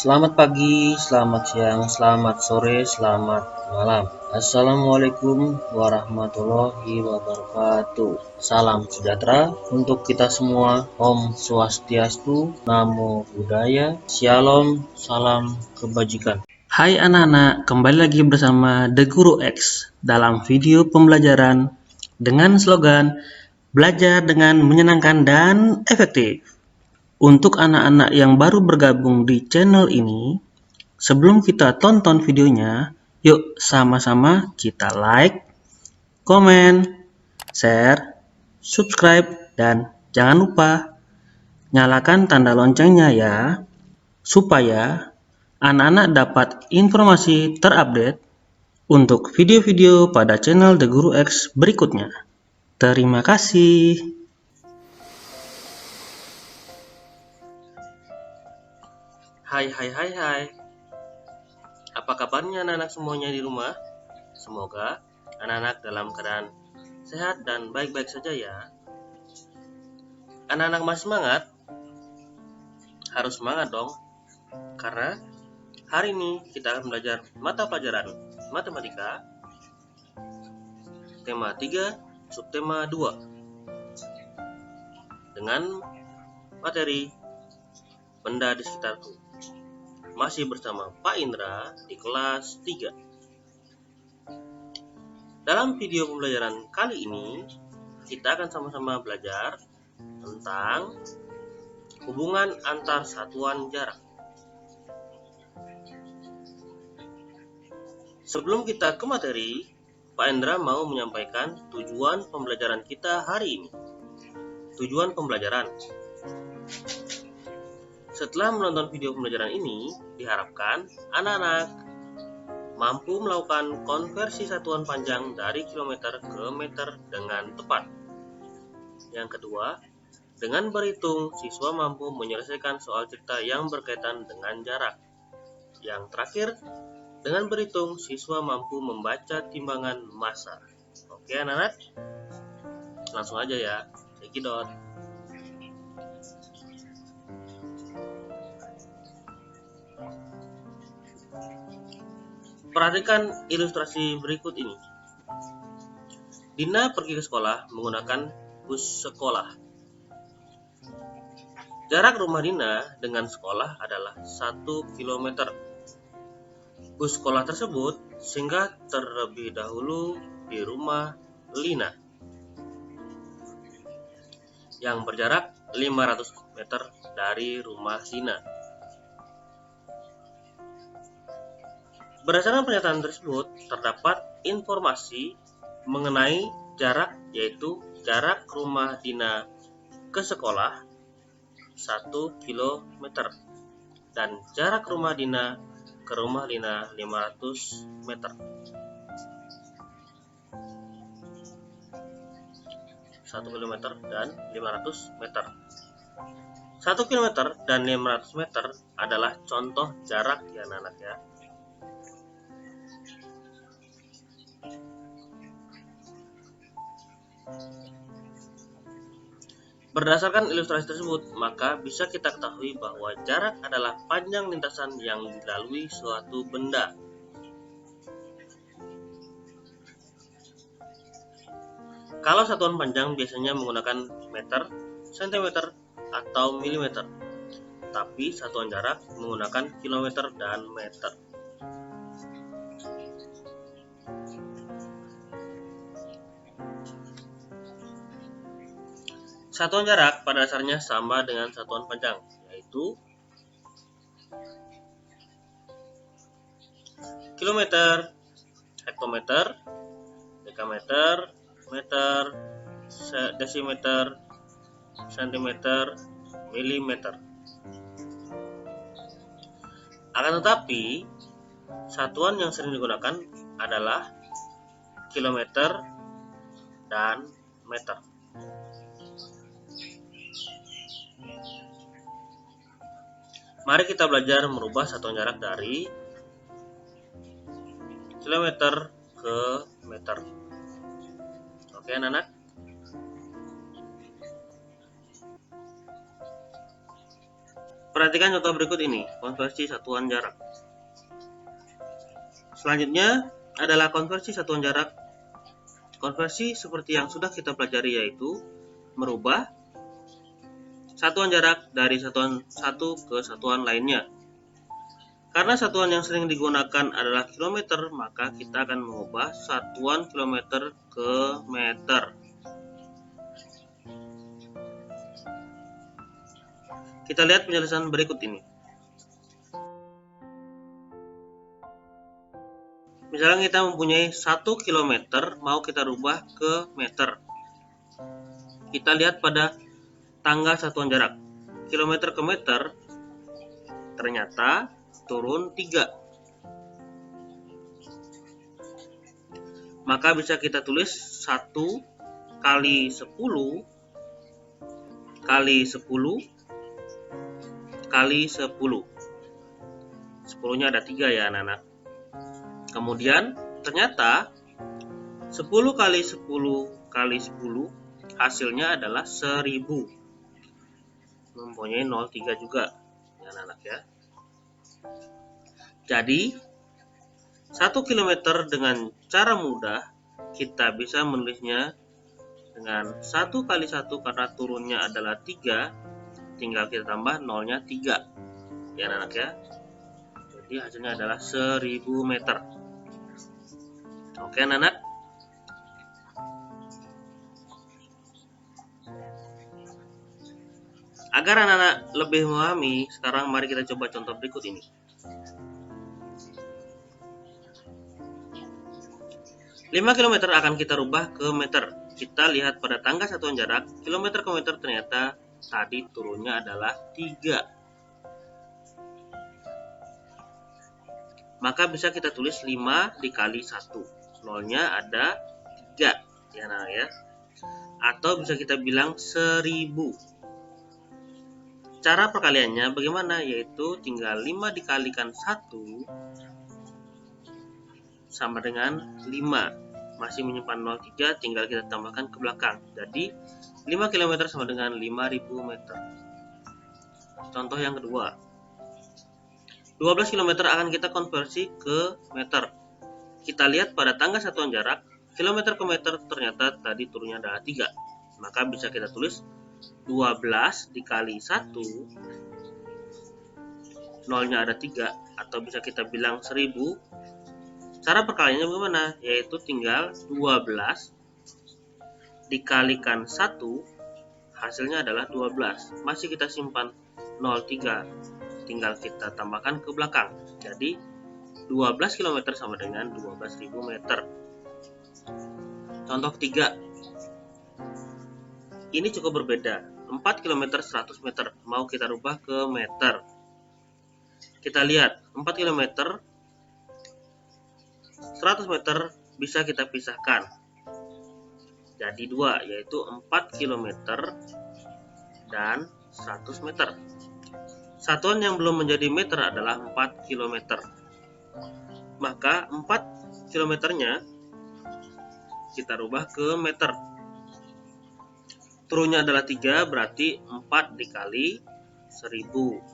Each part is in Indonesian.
Selamat pagi, selamat siang, selamat sore, selamat malam. Assalamualaikum warahmatullahi wabarakatuh. Salam sejahtera untuk kita semua. Om Swastiastu, Namo Buddhaya, Shalom, salam kebajikan. Hai anak-anak, kembali lagi bersama The Guru X dalam video pembelajaran dengan slogan belajar dengan menyenangkan dan efektif. Untuk anak-anak yang baru bergabung di channel ini, sebelum kita tonton videonya, yuk sama-sama kita like, komen, share, subscribe, dan jangan lupa nyalakan tanda loncengnya ya, supaya anak-anak dapat informasi terupdate untuk video-video pada channel The Guru X berikutnya. Terima kasih. Hai. Apa kabarnya anak-anak semuanya di rumah? Semoga anak-anak dalam keadaan sehat dan baik-baik saja ya. Anak-anak masih semangat? Harus semangat dong. Karena hari ini kita akan belajar mata pelajaran matematika tema 3, subtema 2 dengan materi benda di sekitarku. Masih bersama Pak Indra di kelas 3. Dalam video pembelajaran kali ini, kita akan sama-sama belajar tentang hubungan antar satuan jarak. Sebelum kita ke materi, Pak Indra mau menyampaikan tujuan pembelajaran kita hari ini. Tujuan pembelajaran. Setelah menonton video pembelajaran ini, diharapkan anak-anak mampu melakukan konversi satuan panjang dari kilometer ke meter dengan tepat. Yang kedua, dengan berhitung, siswa mampu menyelesaikan soal cipta yang berkaitan dengan jarak. Yang terakhir, dengan berhitung, siswa mampu membaca timbangan massa. Oke anak-anak, langsung aja ya, cekidot. Perhatikan ilustrasi berikut ini. Dina pergi ke sekolah menggunakan bus sekolah. Jarak rumah Dina dengan sekolah adalah 1 km. Bus sekolah tersebut singgah terlebih dahulu di rumah Lina yang berjarak 500 meter dari rumah Dina. Berdasarkan pernyataan tersebut, terdapat informasi mengenai jarak, yaitu jarak rumah Dina ke sekolah 1 km dan jarak rumah Dina ke rumah Lina 500 meter. 1 km dan 500 meter. 1 km dan 500 meter adalah contoh jarak ya anak-anak ya. Berdasarkan ilustrasi tersebut, maka bisa kita ketahui bahwa jarak adalah panjang lintasan yang dilalui suatu benda. Kalau satuan panjang biasanya menggunakan meter, sentimeter, atau milimeter, tapi satuan jarak menggunakan kilometer dan meter. Satuan jarak pada dasarnya sama dengan satuan panjang, yaitu kilometer, hektometer, dekameter, meter, desimeter, sentimeter, milimeter. Akan tetapi, satuan yang sering digunakan adalah kilometer dan meter. Mari kita belajar merubah satuan jarak dari kilometer ke meter. Oke anak-anak. Perhatikan contoh berikut ini, konversi satuan jarak. Selanjutnya adalah konversi satuan jarak. Konversi seperti yang sudah kita pelajari, yaitu merubah satuan jarak dari satuan satu ke satuan lainnya. Karena satuan yang sering digunakan adalah kilometer, maka kita akan mengubah satuan kilometer ke meter. Kita lihat penjelasan berikut ini. Misalnya kita mempunyai 1 km, mau kita rubah ke meter. Kita lihat pada tanggal satuan jarak. Kilometer ke meter ternyata turun 3. Maka bisa kita tulis 1 kali 10 kali 10 kali 10. 10-nya ada 3 ya anak-anak. Kemudian ternyata 10 kali 10 kali 10 hasilnya adalah 1000. Mempunyai 0,3 juga ya anak-anak ya. Jadi 1 km dengan cara mudah kita bisa menulisnya dengan 1 kali 1 karena turunnya adalah 3. Tinggal kita tambah nolnya 3 ya anak-anak ya. Jadi hasilnya adalah 1000 meter. Oke anak-anak. Agar anak-anak lebih memahami, sekarang mari kita coba contoh berikut ini. Lima kilometer akan kita rubah ke meter. Kita lihat pada tangga satuan jarak, kilometer ke meter ternyata tadi turunnya adalah 3. Maka bisa kita tulis 5 dikali 1. Nolnya ada 3 ya anak ya. Atau bisa kita bilang 1000. Cara perkaliannya bagaimana? Yaitu tinggal 5 dikalikan 1 sama dengan 5. Masih menyimpan 0,3, tinggal kita tambahkan ke belakang. Jadi 5 km sama dengan 5000 meter. Contoh yang kedua. 12 km akan kita konversi ke meter. Kita lihat pada tangga satuan jarak, kilometer ke meter ternyata tadi turunnya adalah 3. Maka bisa kita tulis 12 dikali 1, nolnya ada 3, atau bisa kita bilang 1000. Cara perkaliannya bagaimana? Yaitu tinggal 12 dikalikan 1, hasilnya adalah 12. Masih kita simpan 0,3, tinggal kita tambahkan ke belakang. Jadi 12 km sama dengan 12.000 meter. Contoh ketiga. Ini cukup berbeda. 4 km 100 meter mau kita rubah ke meter. Kita lihat 4 km 100 meter bisa kita pisahkan jadi 2, yaitu 4 km dan 100 meter. Satuan yang belum menjadi meter adalah 4 km. Maka 4 kilometernya kita rubah ke meter. Turunnya adalah 3, berarti 4 dikali 1000.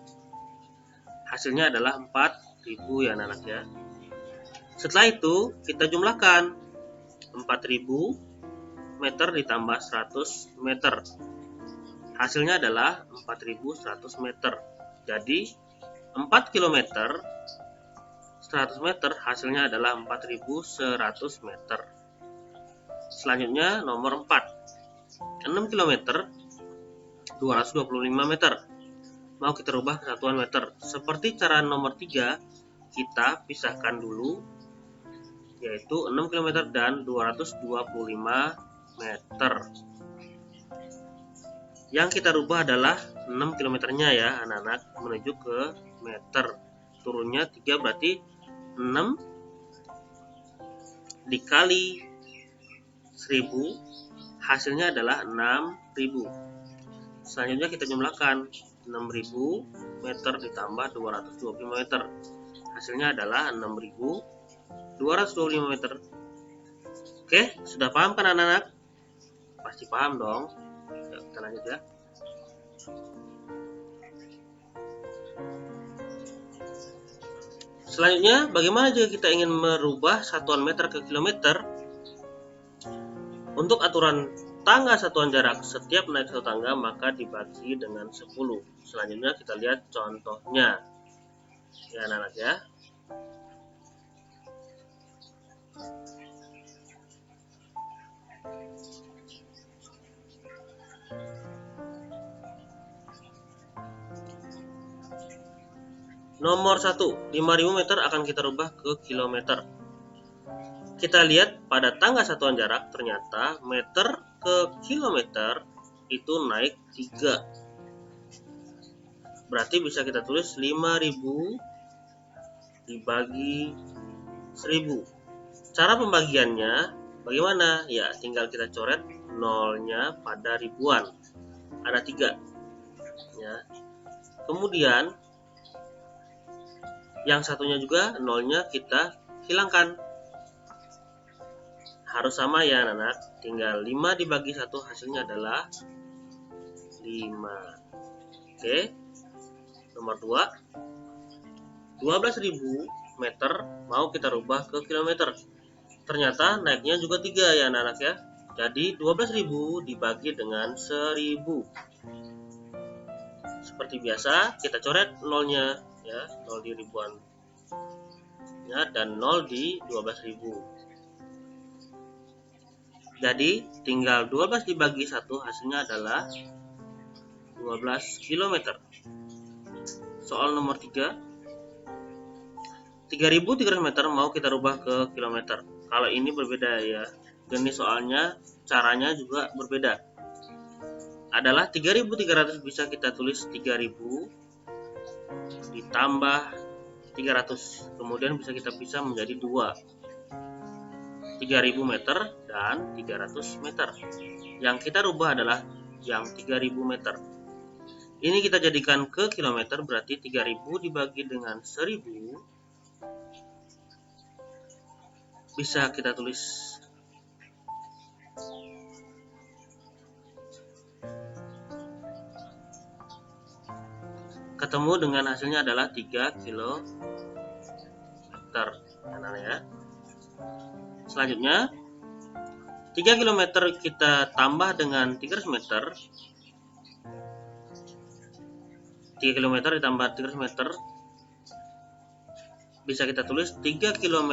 Hasilnya adalah 4000 ya anak-anak ya. Setelah itu kita jumlahkan 4000 meter ditambah 100 meter. Hasilnya adalah 4100 meter. Jadi 4 km 100 meter hasilnya adalah 4100 meter. Selanjutnya nomor 4. 6 km 225 meter. Mau kita rubah ke satuan meter. Seperti cara nomor 3, kita pisahkan dulu, yaitu 6 km dan 225 meter. Yang kita rubah adalah 6 km-nya ya anak-anak, menuju ke meter. Turunnya 3, berarti 6 dikali 1000, hasilnya adalah 6000. Selanjutnya kita jumlahkan 6000 meter ditambah 225 meter. Hasilnya adalah 6225 meter. Oke, sudah paham kan anak-anak? Pasti paham dong. Ya, kita lanjut ya. Selanjutnya, bagaimana jika kita ingin merubah satuan meter ke kilometer? Untuk aturan tangga satuan jarak setiap naik satu tangga maka dibagi dengan 10. Selanjutnya kita lihat contohnya. Ya anak-anak ya. Nomor 1, 5000 meter akan kita rubah ke kilometer. Kita lihat pada tangga satuan jarak ternyata meter ke kilometer itu naik 3. Berarti bisa kita tulis 5000 dibagi 1000. Cara pembagiannya bagaimana? Ya, tinggal kita coret nolnya pada ribuan. Ada 3. Ya. Kemudian yang satunya juga nolnya kita hilangkan. Harus sama ya anak-anak. Tinggal 5 dibagi 1 hasilnya adalah 5. Oke. Nomor 2, 12.000 meter mau kita rubah ke kilometer. Ternyata naiknya juga 3 ya anak-anak ya. Jadi 12.000 dibagi dengan 1000. Seperti biasa kita coret nolnya ya, 0 di ribuan ya, dan 0 di 12.000. Jadi tinggal 12 dibagi 1 hasilnya adalah 12 km. Soal nomor 3, 3.300 meter mau kita rubah ke kilometer. Kalau ini berbeda ya, jenis soalnya caranya juga berbeda. Adalah 3.300 bisa kita tulis 3.000 ditambah 300, kemudian bisa kita pisah menjadi 2, 3.000 meter dan 300 meter. Yang kita rubah adalah yang 3.000 meter. Ini kita jadikan ke kilometer, berarti 3.000 dibagi dengan 1.000 bisa kita tulis ketemu dengan hasilnya adalah 3 km. Ya. Selanjutnya 3 km kita tambah dengan 300 meter. 3 km ditambah 300 meter bisa kita tulis 3 km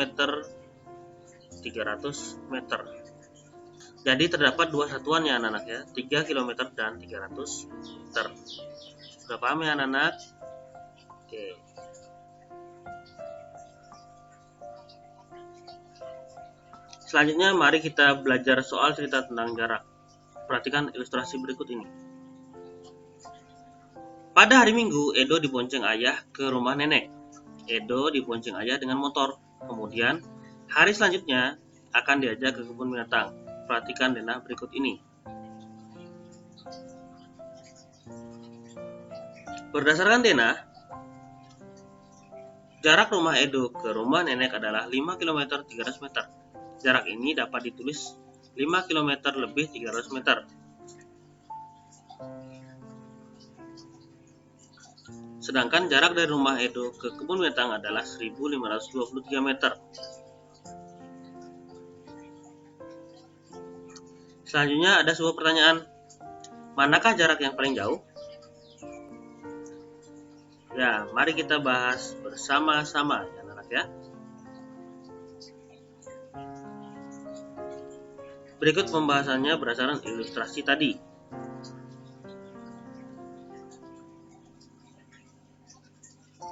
300 meter. Jadi terdapat 2 satuan ya anak-anak ya, 3 km dan 300 meter. Sudah paham ya anak-anak? Oke. Selanjutnya mari kita belajar soal cerita tentang jarak. Perhatikan ilustrasi berikut ini. Pada hari Minggu, Edo dibonceng ayah ke rumah nenek. Edo dibonceng ayah dengan motor. Kemudian, hari selanjutnya akan diajak ke kebun binatang. Perhatikan denah berikut ini. Berdasarkan denah, jarak rumah Edo ke rumah nenek adalah 5 km 300 meter. Jarak ini dapat ditulis 5 km lebih 300 meter. Sedangkan jarak dari rumah Edo ke kebun binatang adalah 1523 meter. Selanjutnya ada sebuah pertanyaan. Manakah jarak yang paling jauh? Ya, mari kita bahas bersama-sama ya anak-anak ya. Berikut pembahasannya berdasarkan ilustrasi tadi.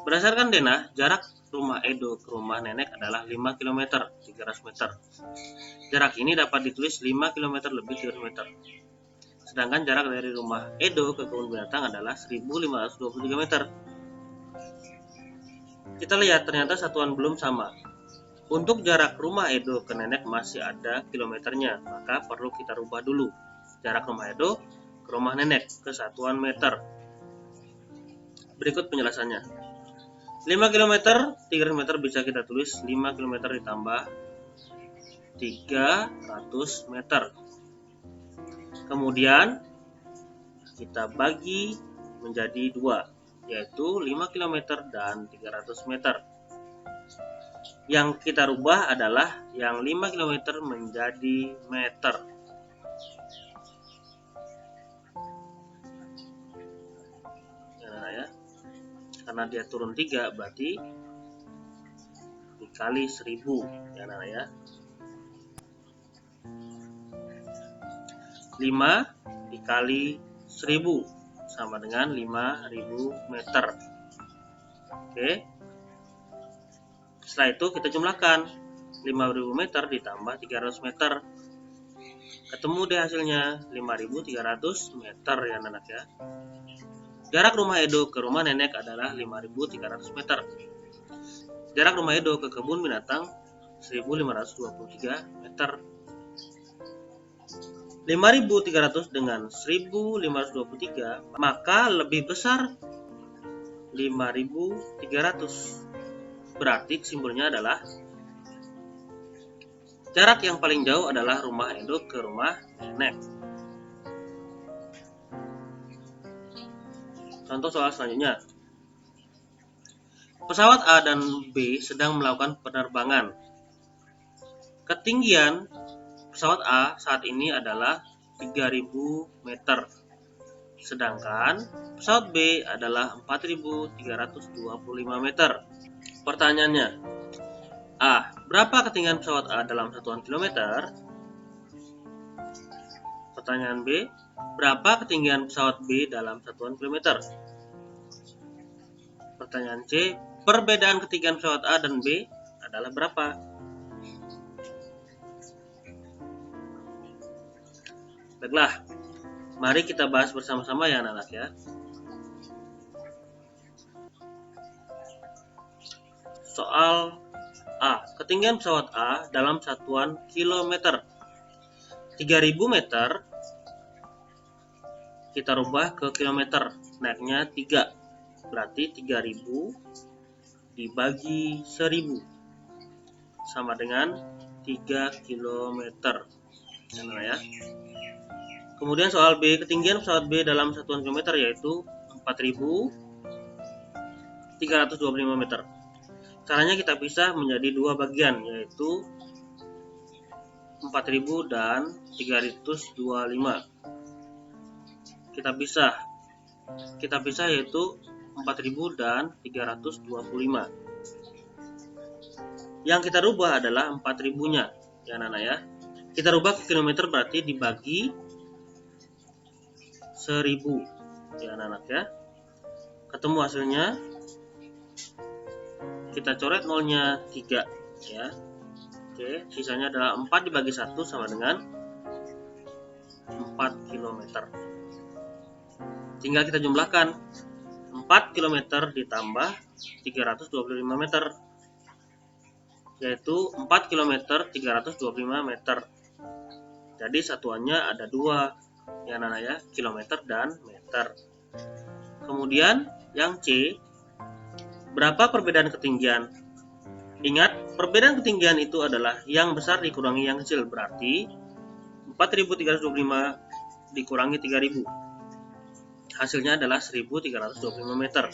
Berdasarkan denah, jarak rumah Edo ke rumah nenek adalah 5 km 300 meter. Jarak ini dapat ditulis 5 km lebih 300 meter. Sedangkan jarak dari rumah Edo ke kebun binatang adalah 1523 meter. Kita lihat ternyata satuan belum sama. Untuk jarak rumah Edo ke nenek masih ada kilometernya, maka perlu kita rubah dulu jarak rumah Edo ke rumah nenek ke satuan meter. Berikut penjelasannya. 5 km 300 meter bisa kita tulis 5 km ditambah 300 meter. Kemudian kita bagi menjadi 2, yaitu 5 km dan 300 meter. Yang kita rubah adalah yang 5 km menjadi meter. Ya, karena dia turun 3 berarti dikali 1000 ya nah ya. 5 dikali 1000 sama dengan 5000 meter. Oke. Setelah itu kita jumlahkan 5000 meter ditambah 300 meter. Ketemu deh hasilnya 5300 meter ya anak ya. Jarak rumah Edo ke rumah nenek adalah 5300 meter. Jarak rumah Edo ke kebun binatang 1523 meter. 5300 dengan 1523 maka lebih besar 5300. Berarti kesimpulannya adalah jarak yang paling jauh adalah rumah Edo ke rumah nenek. Contoh soal selanjutnya. Pesawat A dan B sedang melakukan penerbangan. Ketinggian pesawat A saat ini adalah 3000 meter. Sedangkan pesawat B adalah 4325 meter. Pertanyaannya, A. Berapa ketinggian pesawat A dalam satuan kilometer? Pertanyaan B. Berapa ketinggian pesawat B dalam satuan kilometer? Pertanyaan C. Perbedaan ketinggian pesawat A dan B adalah berapa? Baiklah, mari kita bahas bersama-sama ya anak-anak ya. Soal A. Ketinggian pesawat A dalam satuan kilometer. 3000 meter kita rubah ke kilometer, naiknya 3. Berarti 3000 dibagi 1000 sama dengan 3 km. Ya. Kemudian soal B, ketinggian pesawat B dalam satuan kilometer yaitu 4325 meter. Caranya kita pisah menjadi dua bagian yaitu 4000 dan 325. Kita pisah yaitu 4000 dan 325. Yang kita rubah adalah 4000-nya ya anak-anak ya. Kita rubah ke kilometer berarti dibagi 1000 ya anak-anak ya. Ketemu hasilnya, kita coret nolnya 3 ya. Oke, sisanya adalah 4 dibagi 1 sama dengan 4 km. Tinggal kita jumlahkan 4 km ditambah 325 meter yaitu 4 km 325 meter. Jadi satuannya ada 2 ya anak-anak ya, kilometer dan meter. Kemudian yang C, berapa perbedaan ketinggian? Ingat, perbedaan ketinggian itu adalah yang besar dikurangi yang kecil, berarti 4325 dikurangi 3000. Hasilnya adalah 1325 meter.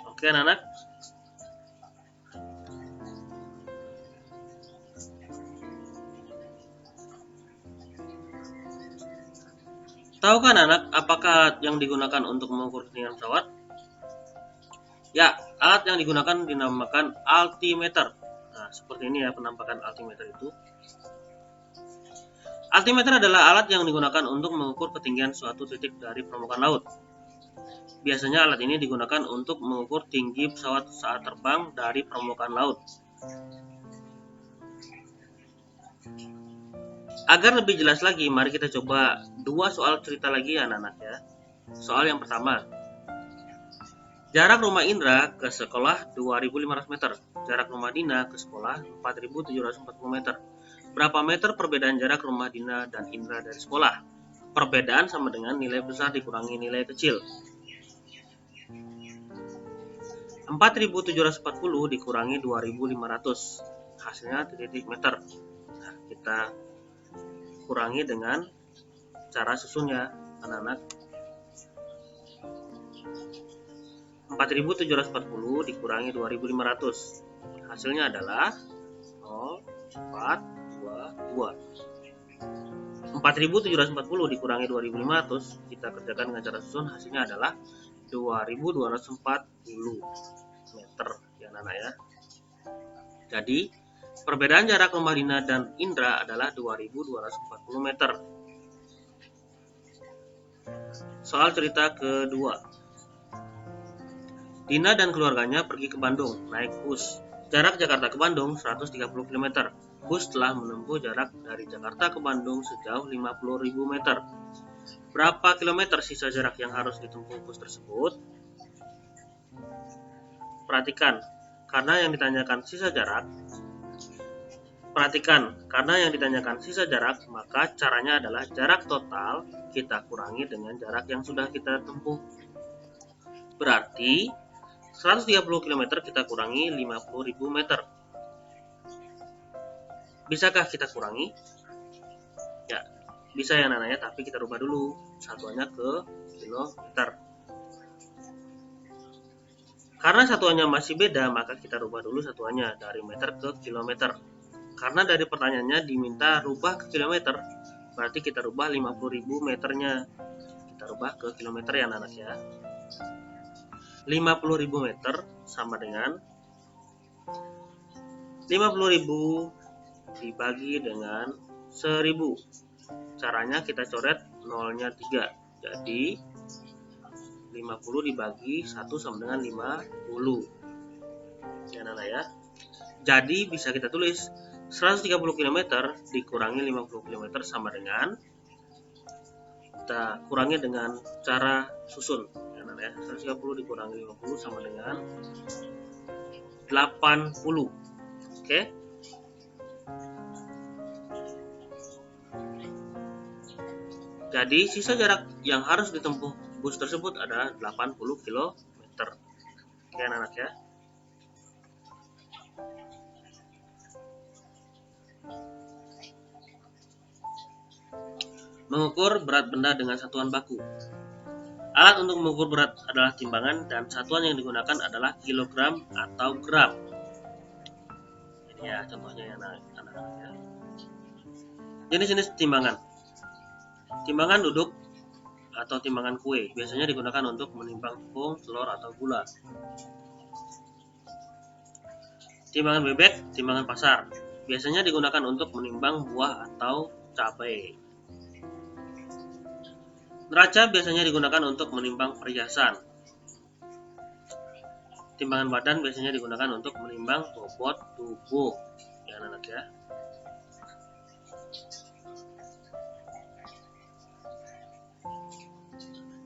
Oke anak-anak. Tahukah anak apakah alat yang digunakan untuk mengukur ketinggian pesawat? Ya, alat yang digunakan dinamakan altimeter. Nah, seperti ini ya penampakan altimeter itu. Altimeter adalah alat yang digunakan untuk mengukur ketinggian suatu titik dari permukaan laut. Biasanya alat ini digunakan untuk mengukur tinggi pesawat saat terbang dari permukaan laut. Agar lebih jelas lagi, mari kita coba 2 soal cerita lagi ya anak-anak ya. Soal yang pertama. Jarak rumah Indra ke sekolah 2500 meter. Jarak rumah Dina ke sekolah 4740 meter. Berapa meter perbedaan jarak rumah Dina dan Indra dari sekolah? Perbedaan sama dengan nilai besar dikurangi nilai kecil. 4740 dikurangi 2500. Hasilnya titik meter. Nah, kita kurangi dengan cara susunnya anak-anak. 4.740 dikurangi 2.500. Hasilnya adalah 0,422. 4.740 dikurangi 2.500, kita kerjakan dengan cara susun, hasilnya adalah 2.240 meter ya anak ya. Jadi perbedaan jarak rumah Dina dan Indra adalah 2.240 meter. Soal cerita kedua. Dina dan keluarganya pergi ke Bandung naik bus. Jarak Jakarta ke Bandung 130 km. Bus telah menempuh jarak dari Jakarta ke Bandung sejauh 50.000 meter. Berapa kilometer sisa jarak yang harus ditempuh bus tersebut? Perhatikan, karena yang ditanyakan sisa jarak, maka caranya adalah jarak total kita kurangi dengan jarak yang sudah kita tempuh. Berarti 130 km kita kurangi 50.000 meter. Bisakah kita kurangi? Ya, bisa ya anak-anak ya, tapi kita rubah dulu satuannya ke kilometer. Karena satuannya masih beda, maka kita rubah dulu satuannya dari meter ke kilometer. Karena dari pertanyaannya diminta rubah ke kilometer, berarti kita rubah 50.000 meternya. Kita rubah ke kilometer ya anak-anak ya. 50.000 meter sama dengan 50.000 dibagi dengan 1000. Caranya kita coret nolnya 3. Jadi 50 dibagi 1 sama dengan 50. Ya anak ya. Jadi bisa kita tulis 130 km dikurangi 50 km sama dengan, kita kurangi dengan cara susun. 130 dikurangi 50 sama dengan 80. Oke. Jadi sisa jarak yang harus ditempuh bus tersebut adalah 80 km. Oke anak-anak ya. Mengukur berat benda dengan satuan baku. Alat untuk mengukur berat adalah timbangan dan satuan yang digunakan adalah kilogram atau gram. Ini ya contohnya ya anak-anak ya. Jenis-jenis timbangan. Timbangan duduk atau timbangan kue biasanya digunakan untuk menimbang tepung, telur atau gula. Timbangan bebek, timbangan pasar biasanya digunakan untuk menimbang buah atau cabai. Neraca biasanya digunakan untuk menimbang perhiasan. Timbangan badan biasanya digunakan untuk menimbang bobot tubuh. Ya anak-anak ya.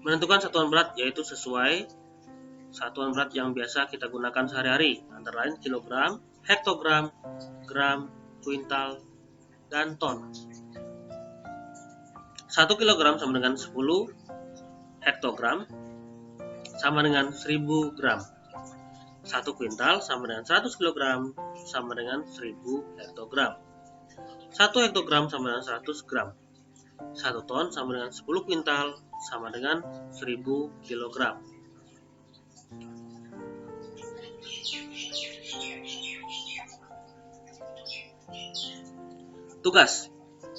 Menentukan satuan berat yaitu sesuai satuan berat yang biasa kita gunakan sehari-hari, antara lain kilogram, hektogram, gram, kuintal, dan ton. 1 kilogram sama dengan 10 hektogram sama dengan 1000 gram. 1 kuintal sama dengan 100 kilogram sama dengan 1000 hektogram. 1 hektogram sama dengan 100 gram. 1 ton sama dengan 10 kuintal sama dengan 1000 kilogram. Tugas.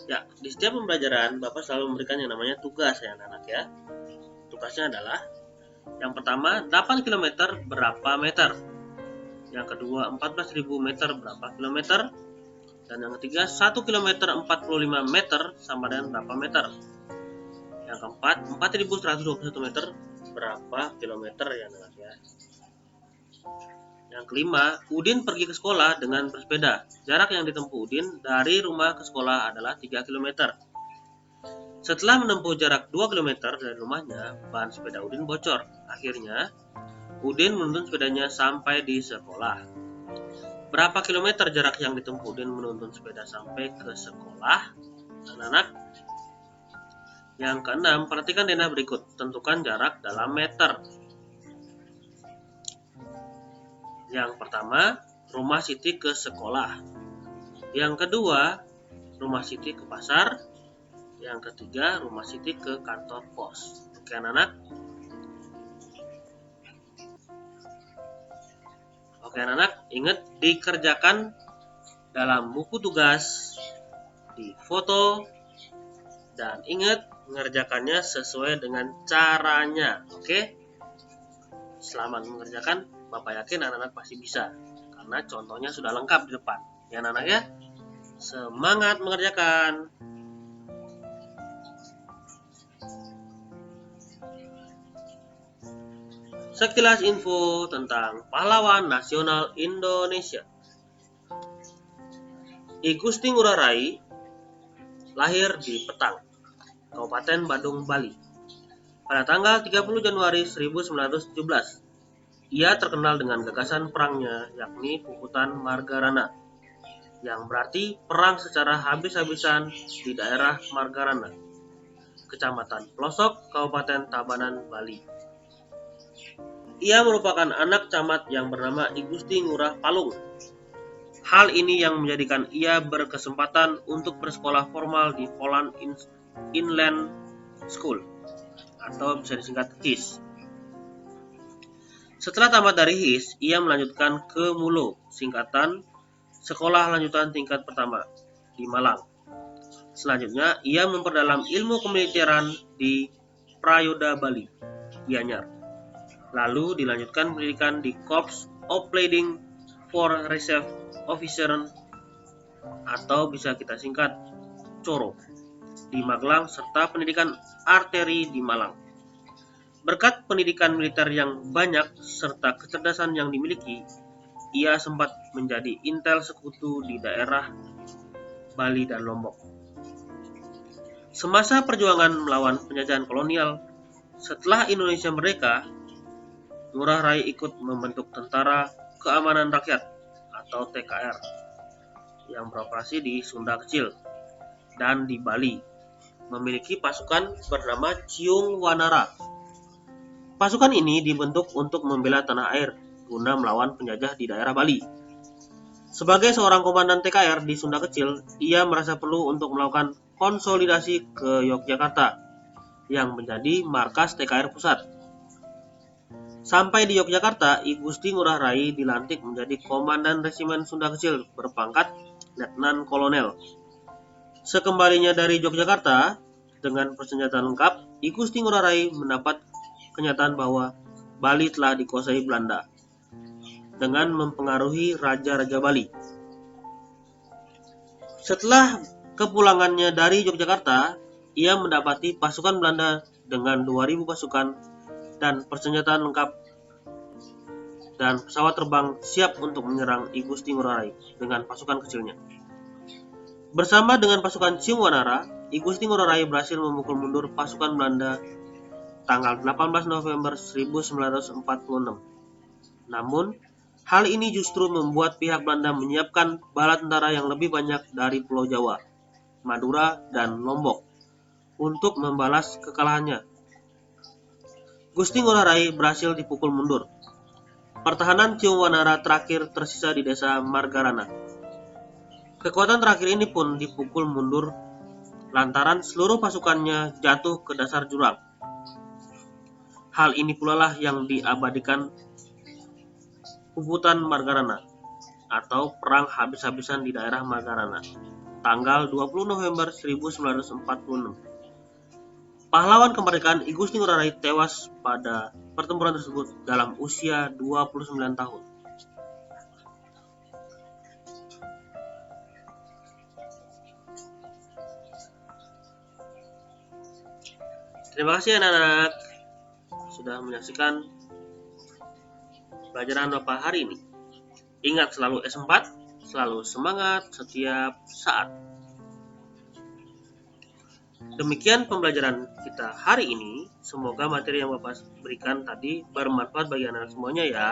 Ya, di setiap pembelajaran Bapak selalu memberikan yang namanya tugas ya anak-anak ya. Tugasnya adalah yang pertama 8 km berapa meter. Yang kedua 14.000 meter berapa kilometer. Dan yang ketiga 1 km 45 meter sama dengan berapa meter. Yang keempat 4.121 meter berapa kilometer ya anak-anak ya. Yang kelima, Udin pergi ke sekolah dengan bersepeda. Jarak yang ditempuh Udin dari rumah ke sekolah adalah 3 km. Setelah menempuh jarak 2 km dari rumahnya, ban sepeda Udin bocor. Akhirnya, Udin menuntun sepedanya sampai di sekolah. Berapa kilometer jarak yang ditempuh Udin menuntun sepeda sampai ke sekolah? Anak-anak. Yang keenam, perhatikan denah berikut. Tentukan jarak dalam meter. Yang pertama, rumah Siti ke sekolah. Yang kedua, rumah Siti ke pasar. Yang ketiga, rumah Siti ke kantor pos. Oke anak-anak. Oke anak-anak, ingat dikerjakan dalam buku tugas, di foto, dan ingat mengerjakannya sesuai dengan caranya. Oke? Selamat mengerjakan, Bapak yakin anak-anak pasti bisa, karena contohnya sudah lengkap di depan. Ya anak-anak ya, semangat mengerjakan. Sekilas info tentang pahlawan nasional Indonesia. I Gusti Ngurah Rai lahir di Petang, Kabupaten Badung, Bali, pada tanggal 30 Januari 1917. Ia terkenal dengan gagasan perangnya, yakni Puputan Margarana, yang berarti perang secara habis-habisan di daerah Margarana, Kecamatan Pelosok, Kabupaten Tabanan, Bali. Ia merupakan anak camat yang bernama I Gusti Ngurah Palung. Hal ini yang menjadikan ia berkesempatan untuk bersekolah formal di Holland Inland School, atau bisa disingkat HIS. Setelah tamat dari HIS, ia melanjutkan ke MULO, singkatan Sekolah Lanjutan Tingkat Pertama, di Malang. Selanjutnya, ia memperdalam ilmu kemiliteran di Prayoda, Bali, Gianyar. Lalu dilanjutkan pendidikan di Corps of Leading for Reserve Officer, atau bisa kita singkat CORO, di Magelang, serta pendidikan arteri di Malang. Berkat pendidikan militer yang banyak serta kecerdasan yang dimiliki, ia sempat menjadi intel sekutu di daerah Bali dan Lombok. Semasa perjuangan melawan penjajahan kolonial, setelah Indonesia merdeka, Ngurah Rai ikut membentuk Tentara Keamanan Rakyat atau TKR yang beroperasi di Sunda Kecil dan di Bali, memiliki pasukan bernama Ciung Wanara. Pasukan ini dibentuk untuk membela tanah air guna melawan penjajah di daerah Bali. Sebagai seorang komandan TKR di Sunda Kecil, ia merasa perlu untuk melakukan konsolidasi ke Yogyakarta yang menjadi markas TKR pusat. Sampai di Yogyakarta, I Gusti Ngurah Rai dilantik menjadi Komandan Resimen Sunda Kecil berpangkat Letnan Kolonel. Sekembalinya dari Yogyakarta, dengan persenjataan lengkap, I Gusti Ngurah Rai mendapat kenyataan bahwa Bali telah dikuasai Belanda dengan mempengaruhi Raja-Raja Bali. Setelah kepulangannya dari Yogyakarta, ia mendapati pasukan Belanda dengan 2.000 pasukan dan persenjataan lengkap dan pesawat terbang siap untuk menyerang I Gusti Ngurah Rai dengan pasukan kecilnya. Bersama dengan pasukan Ciung Wanara, I Gusti Ngurah Rai berhasil memukul mundur pasukan Belanda tanggal 18 November 1946. Namun, hal ini justru membuat pihak Belanda menyiapkan bala tentara yang lebih banyak dari Pulau Jawa, Madura, dan Lombok untuk membalas kekalahannya. Gusti Ngurah Rai berhasil dipukul mundur. Pertahanan Ciung Wanara terakhir tersisa di desa Margarana. Kekuatan terakhir ini pun dipukul mundur lantaran seluruh pasukannya jatuh ke dasar jurang. Hal ini pula lah yang diabadikan Puputan Margarana atau perang habis-habisan di daerah Margarana, tanggal 20 November 1946. Pahlawan kemerdekaan I Gusti Ngurah Rai tewas pada pertempuran tersebut dalam usia 29 tahun. Terima kasih anak-anak sudah menyaksikan pelajaran Bapak hari ini. Ingat selalu S4, selalu semangat setiap saat. Demikian pembelajaran kita hari ini. Semoga materi yang Bapak berikan tadi bermanfaat bagi anak-anak semuanya ya.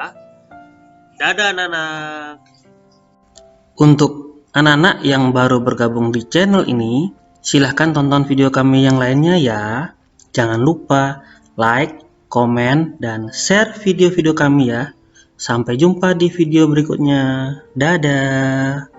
Dadah anak-anak. Untuk anak-anak yang baru bergabung di channel ini, silahkan tonton video kami yang lainnya ya. Jangan lupa like, komen, dan share video-video kami ya. Sampai jumpa di video berikutnya. Dadah.